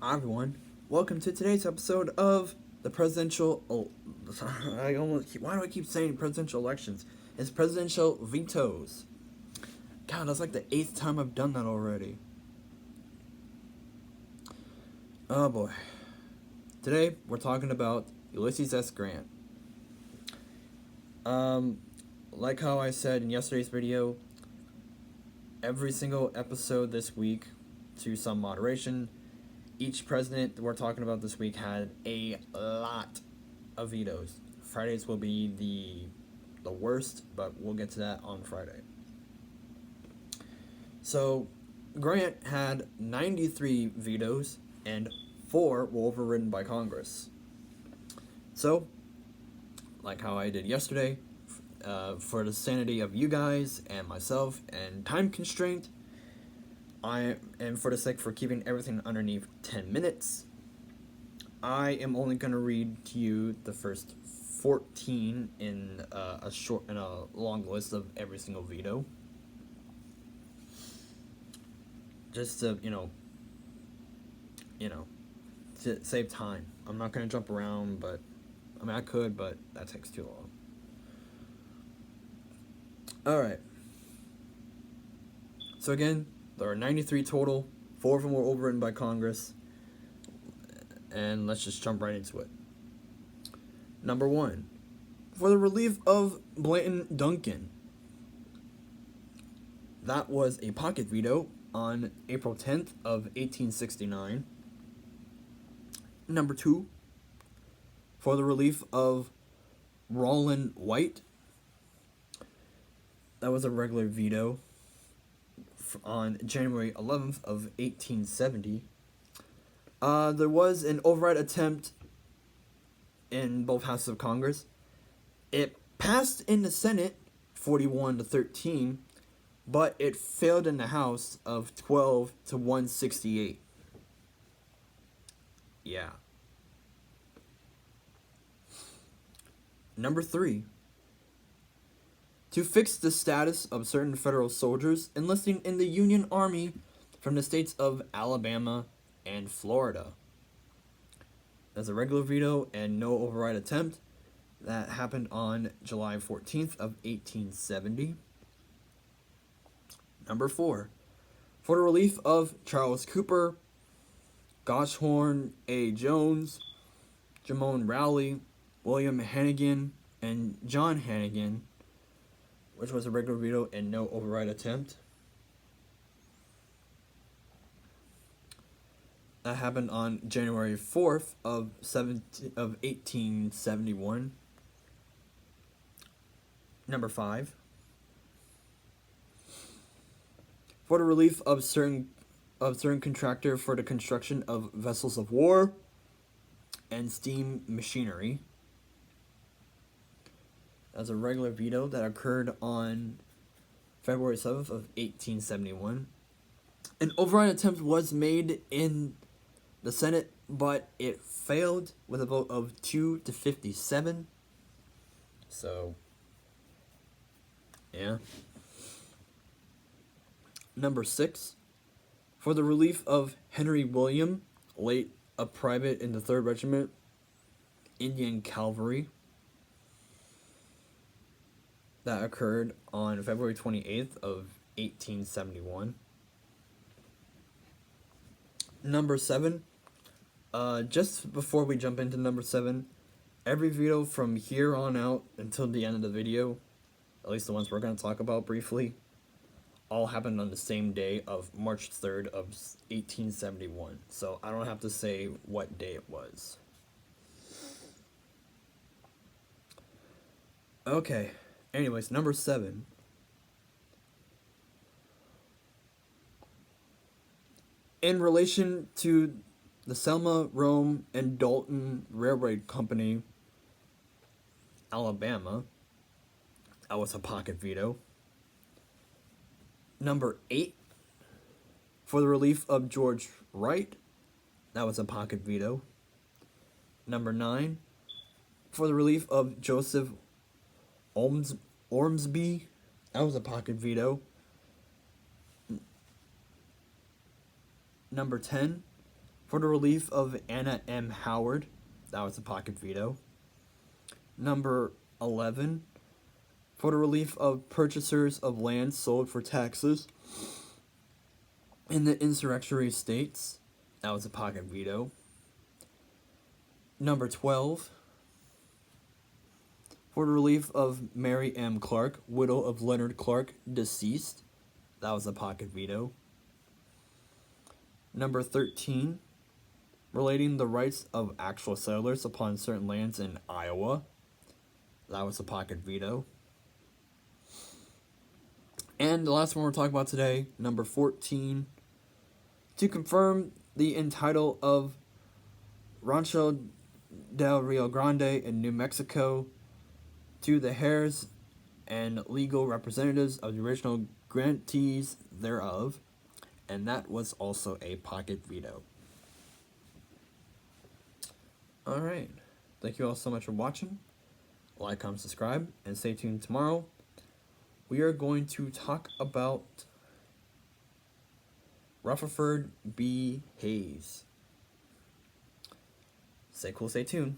Hi everyone, welcome to today's episode of the presidential. Why do I keep saying presidential elections? It's presidential vetoes. God, that's like the 8th time I've done that already. Oh boy. Today we're talking about Ulysses S. Grant. Like how I said in yesterday's video, every single episode this week, to some moderation, each president we're talking about this week had a lot of vetoes. Fridays will be the worst, but we'll get to that on Friday. So, Grant had 93 vetoes, and 4 were overridden by Congress. So, like how I did yesterday, for the sanity of you guys and myself and time constraint, and for the sake for keeping everything underneath 10 minutes, I am only going to read to you the first 14 in a long list of every single veto. Just to, to save time. I'm not going to jump around, but, I could, but that takes too long. Alright. So again, there are 93 total. 4 of them were overridden by Congress. And let's just jump right into it. Number 1. For the relief of Blanton Duncan. That was a pocket veto on April 10th of 1869. Number 2. For the relief of Rollin White. That was a regular veto on January 11th of 1870. There was an override attempt in both houses of Congress. It passed in the Senate 41-13, but it failed in the House of 12-168. Yeah. Number 3. To fix the status of certain federal soldiers enlisting in the Union Army from the states of Alabama and Florida. That's a regular veto and no override attempt. That happened on July 14th of 1870. Number 4. For the relief of Charles Cooper, Goshorn A. Jones, Jamon Rowley, William Hannigan, and John Hannigan, which was a regular veto and no override attempt. That happened on January 4th of 1871. Number 5. For the relief of certain contractor for the construction of vessels of war and steam machinery. As a regular veto that occurred on February 7th of 1871. An override attempt was made in the Senate, but it failed with a vote of 2-57. So, yeah. Number 6. For the relief of Henry William, late a private in the 3rd Regiment, Indian Cavalry. That occurred on February 28th of 1871. Number 7. Just before we jump into number 7, every veto from here on out until the end of the video, at least the ones we're going to talk about briefly, all happened on the same day of March 3rd of 1871. So I don't have to say what day it was. Okay. Anyways, number 7. In relation to the Selma, Rome, and Dalton Railway Company, Alabama, that was a pocket veto. Number 8. For the relief of George Wright, that was a pocket veto. Number 9. For the relief of Joseph Ormsby, that was a pocket veto. Number 10. For the relief of Anna M. Howard, that was a pocket veto. Number 11, for the relief of purchasers of land sold for taxes in the insurrectionary states, that was a pocket veto. Number 12, for the relief of Mary M. Clark, widow of Leonard Clark, deceased, that was a pocket veto. Number 13, relating the rights of actual settlers upon certain lands in Iowa, that was a pocket veto. And the last one we're talking about today, number 14, to confirm the entitle of Rancho del Rio Grande in New Mexico to the heirs and legal representatives of the original grantees thereof, and that was also a pocket veto. Alright, thank you all so much for watching. Like, comment, subscribe, and stay tuned tomorrow. We are going to talk about Rutherford B. Hayes. Stay cool, stay tuned.